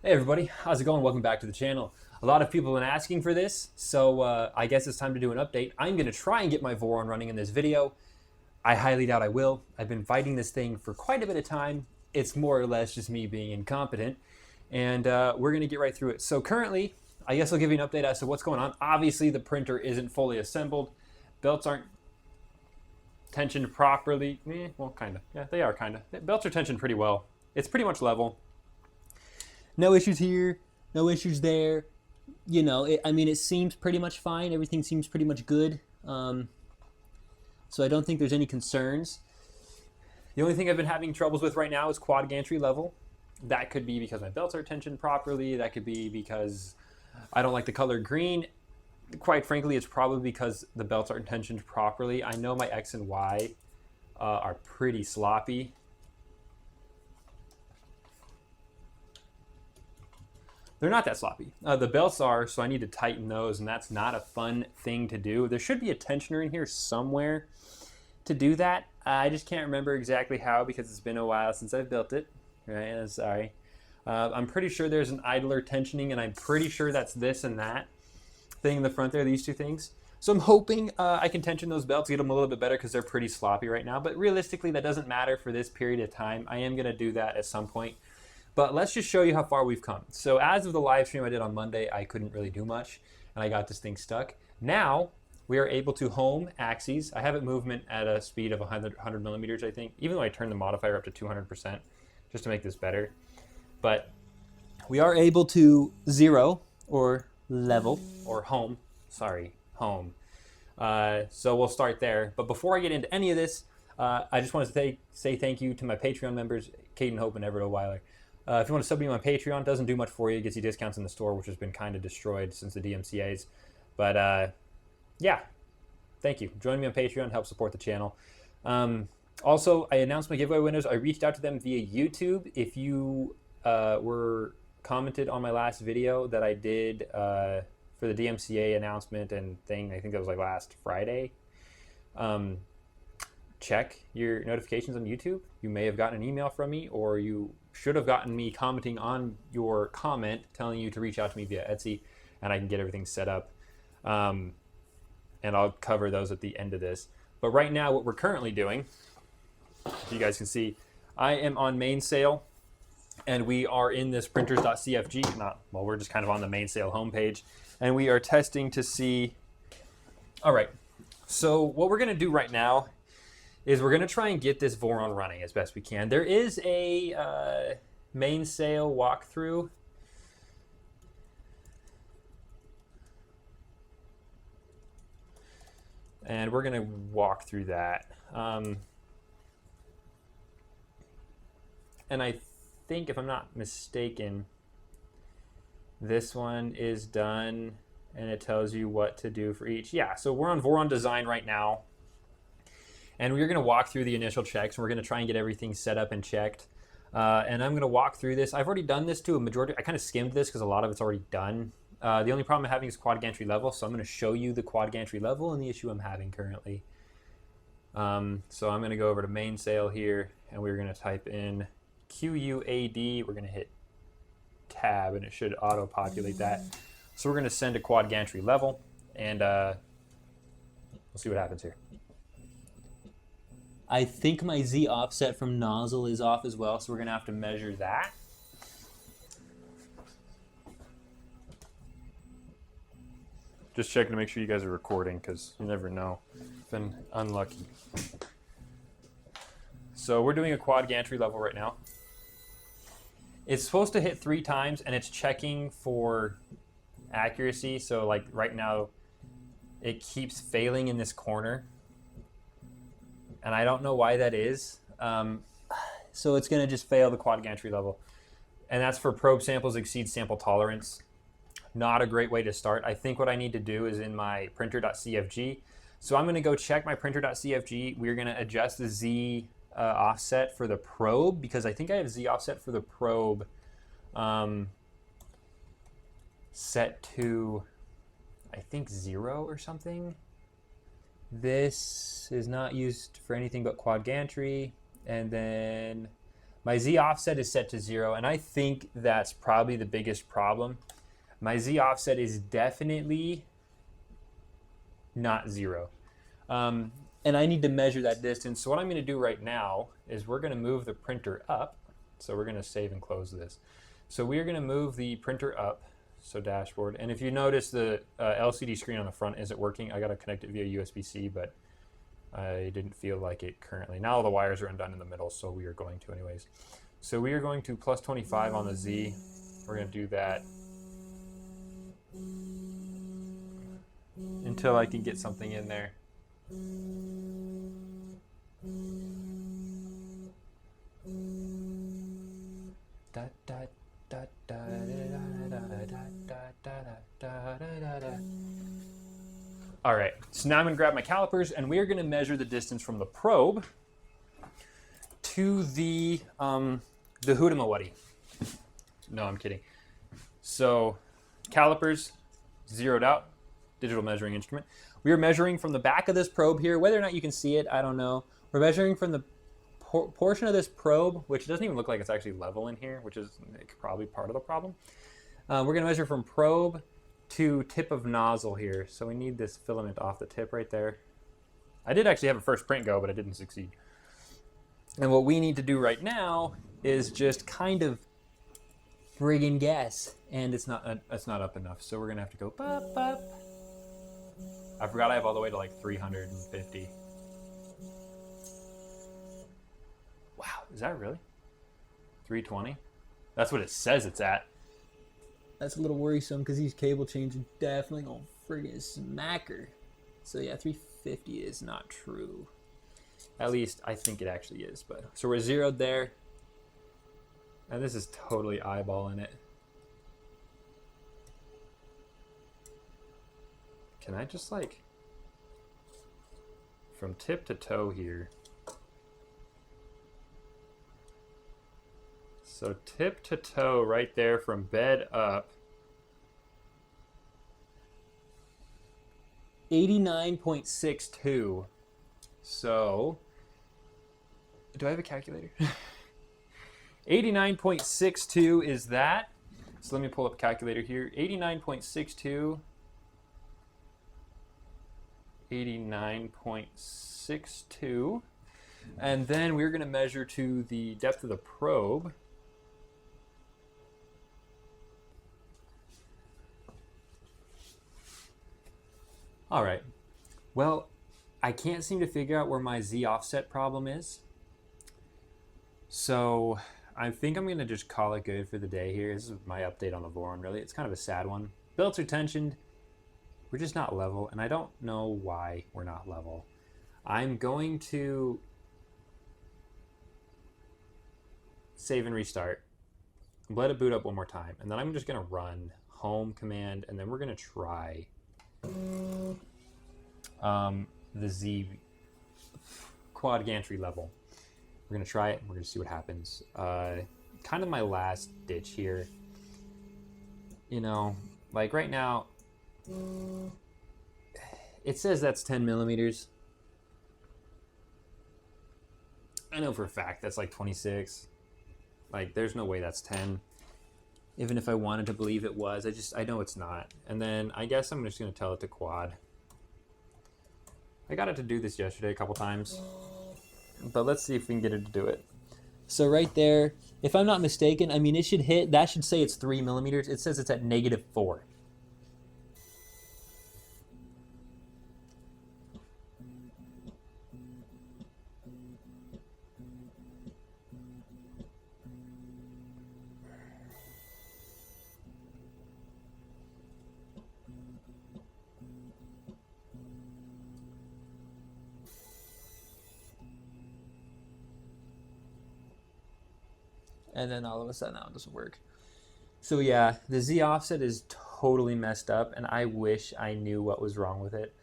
Hey everybody, how's it going? Welcome back to the channel. A lot of people have been asking for this, so I guess it's time to do an update. I'm going to try and get my Voron running in this video. I highly doubt I will. I've been fighting this thing for quite a bit of time. It's more or less just me being incompetent, and we're going to get right through it. So currently, I guess I'll give you an update as to what's going on. Obviously, the printer isn't fully assembled. Belts aren't tensioned properly. Well, kind of. Yeah, they are kind of. Belts are tensioned pretty well. It's pretty much level. No issues here, no issues there. You know, it seems pretty much fine. Everything seems pretty much good. So I don't think there's any concerns. The only thing I've been having troubles with right now is quad gantry level. That could be because my belts are tensioned properly. That could be because I don't like the color green. Quite frankly, it's probably because the belts aren't tensioned properly. I know my X and Y are pretty sloppy. They're not that sloppy. The belts are, so I need to tighten those, and that's not a fun thing to do. There should be a tensioner in here somewhere to do that. I just can't remember exactly how because it's been a while since I've built it. Right? I'm sorry. I'm pretty sure there's an idler tensioning, and I'm pretty sure that's this and that thing in the front there, these two things. So I'm hoping I can tension those belts, get them a little bit better because they're pretty sloppy right now. But realistically, that doesn't matter for this period of time. I am going to do that at some point. But let's just show you how far we've come. So as of the live stream I did on Monday, I couldn't really do much, and I got this thing stuck. Now we are able to home axes. I have it movement at a speed of 100 millimeters, I think, even though I turned the modifier up to 200% just to make this better. But we are able to zero or level or home. Sorry, home. So we'll start there. But before I get into any of this, I just want to say thank you to my Patreon members, Caden, Hope, and Everett O'Weiler. If you want to sub me on Patreon, it doesn't do much for you. It gets you discounts in the store, which has been kind of destroyed since the DMCAs. But yeah, thank you. Join me on Patreon, help support the channel. Also, I announced my giveaway winners. I reached out to them via YouTube. If you were commented on my last video that I did for the DMCA announcement and thing, I think that was like last Friday. Check your notifications on YouTube. You may have gotten an email from me, or you should have gotten me commenting on your comment telling you to reach out to me via Etsy, and I can get everything set up. And I'll cover those at the end of this. But right now, what we're currently doing, as you guys can see, I am on main sale, and we are in this printers.cfg. Well, we're just kind of on the main sale homepage, and we are testing to see. All right, so what we're going to do right now is we're going to try and get this Voron running as best we can. There is a main sale walkthrough. And we're going to walk through that. And I think, if I'm not mistaken, this one is done, and it tells you what to do for each. Yeah, so we're on Voron Design right now. And we're going to walk through the initial checks, and we're going to try and get everything set up and checked. And I'm going to walk through this. I've already done this to a majority. I kind of skimmed this because a lot of it's already done. The only problem I'm having is quad gantry level, so I'm going to show you the quad gantry level and the issue I'm having currently. So I'm going to go over to main sale here, and we're going to type in QUAD. We're going to hit tab, and it should auto-populate that. So we're going to send a quad gantry level, and we'll see what happens here. I think my Z offset from nozzle is off as well, so we're going to have to measure that. Just checking to make sure you guys are recording, because you never know. I've been unlucky. So we're doing a quad gantry level right now. It's supposed to hit 3 times, and it's checking for accuracy. So like right now, it keeps failing in this corner. And I don't know why that is. So it's going to just fail the quad gantry level. And that's for probe samples exceed sample tolerance. Not a great way to start. I think what I need to do is in my printer.cfg. So I'm going to go check my printer.cfg. We're going to adjust the Z offset for the probe, because I think I have Z offset for the probe set to, I think, 0 or something. This is not used for anything but quad gantry. And then My Z offset is set to 0, and I think that's probably the biggest problem. My Z offset is definitely not 0. And I need to measure that distance. So what I'm going to do right now is we're going to move the printer up. So we're going to save and close this. So we're going to move the printer up. So dashboard. And if you notice the LCD screen on the front isn't working, I got to connect it via USB-C, but I didn't feel like it currently. Now all the wires are undone in the middle, so we are going to anyways. So we are going to plus 25 on the Z. We're going to do that until I can get something in there. All right, so now I'm going to grab my calipers, and we are going to measure the distance from the probe to the Hudamawadi. No, I'm kidding. So calipers zeroed out, digital measuring instrument. We are measuring from the back of this probe here. Whether or not you can see it, I don't know. We're measuring from the portion of this probe, which doesn't even look like it's actually level in here, which is probably part of the problem. We're going to measure from probe to tip of nozzle here. So we need this filament off the tip right there. I did actually have a first print go, but I didn't succeed. And what we need to do right now is just kind of friggin' guess. And it's not up enough. So we're going to have to go pop, pop. I forgot I have all the way to like 350. Wow, is that really? 320? That's what it says it's at. That's a little worrisome because these cable chains are definitely gonna friggin' smack her. So yeah, 350 is not true. At least I think it actually is. But so we're zeroed there. And this is totally eyeballing it. Can I just like, from tip to toe here. So tip to toe right there from bed up. 89.62. So, do I have a calculator? 89.62 is that. So let me pull up a calculator here. 89.62. 89.62. And then we're going to measure to the depth of the probe. All right. Well, I can't seem to figure out where my Z offset problem is. So I think I'm going to just call it good for the day here. This is my update on the Voron, really. It's kind of a sad one. Belts are tensioned. We're just not level, and I don't know why we're not level. I'm going to save and restart. Let it boot up one more time, and then I'm just going to run home command, and then we're going to try the Z quad gantry level. We're going to try it, and we're going to see what happens. Kind of my last ditch here. You know, like right now, it says that's 10 millimeters. I know for a fact that's like 26. Like, there's no way that's 10. Even if I wanted to believe it was, I know it's not. And then I guess I'm just going to tell it to quad. I got it to do this yesterday a couple times. But let's see if we can get it to do it. So right there, if I'm not mistaken, I mean, it should hit, that should say it's 3 millimeters. It says it's at -4. And then all of a sudden now it doesn't work. So yeah, the Z offset is totally messed up, and I wish I knew what was wrong with it.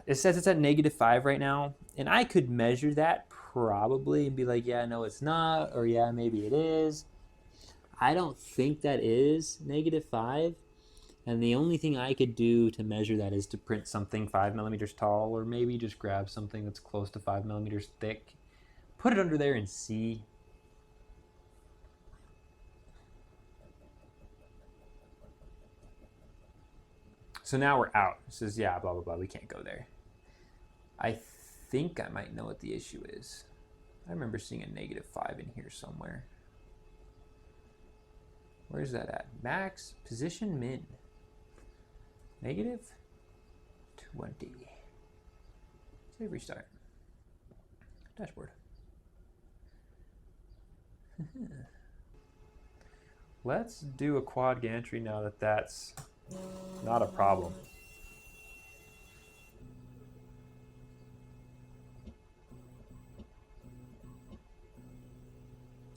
It says it's at -5 right now, and I could measure that probably and be like, yeah, no, it's not, or yeah, maybe it is. I don't think that is -5, and the only thing I could do to measure that is to print something 5 millimeters tall, or maybe just grab something that's close to 5 millimeters thick. put it under there and see. So now we're out. It says, yeah, blah, blah, blah. We can't go there. I think I might know what the issue is. I remember seeing a -5 in here somewhere. Where's that at? Max, position min. -20. Save restart. Dashboard. Let's do a quad gantry now that that's not a problem.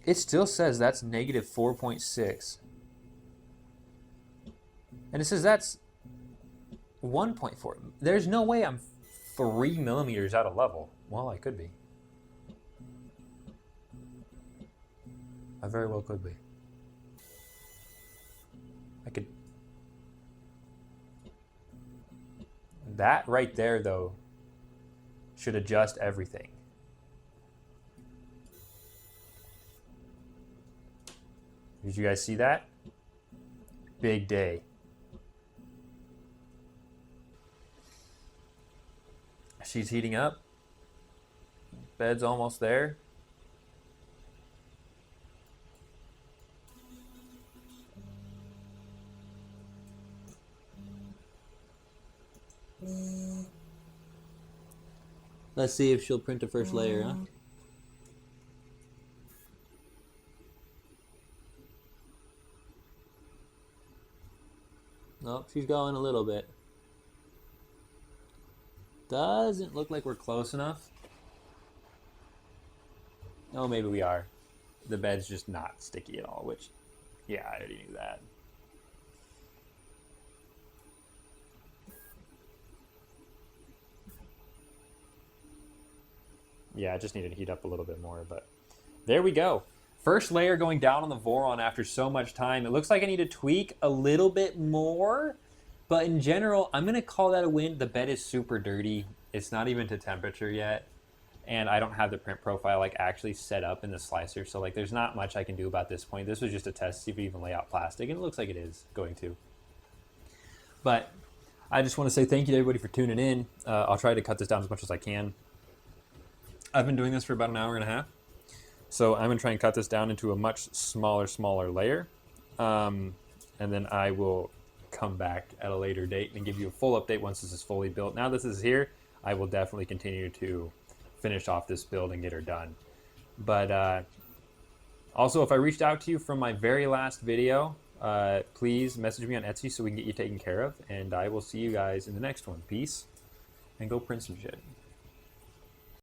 It still says that's -4.6. And it says that's 1.4. There's no way I'm 3 millimeters out of level. Well, I could be. I very well could be. I could. That right there, though, should adjust everything. Did you guys see that? Big day. She's heating up. Bed's almost there. Let's see if she'll print the first layer, huh? Nope, she's going a little bit. Doesn't look like we're close enough. Oh, maybe we are. The bed's just not sticky at all, which, yeah, I already knew that. Yeah, I just need to heat up a little bit more, but there we go. First layer going down on the Voron after so much time. It looks like I need to tweak a little bit more, but in general, I'm gonna call that a win. The bed is super dirty. It's not even to temperature yet, and I don't have the print profile like actually set up in the slicer, so like there's not much I can do about this point. This was just a test to see if we even lay out plastic, and it looks like it is going to. But I just want to say thank you to everybody for tuning in. I'll try to cut this down as much as I can. I've been doing this for about an hour and a half. So I'm going to try and cut this down into a much smaller layer. And then I will come back at a later date and give you a full update once this is fully built. Now this is here, I will definitely continue to finish off this build and get her done. But also, if I reached out to you from my very last video, please message me on Etsy so we can get you taken care of. And I will see you guys in the next one. Peace, and go print some shit.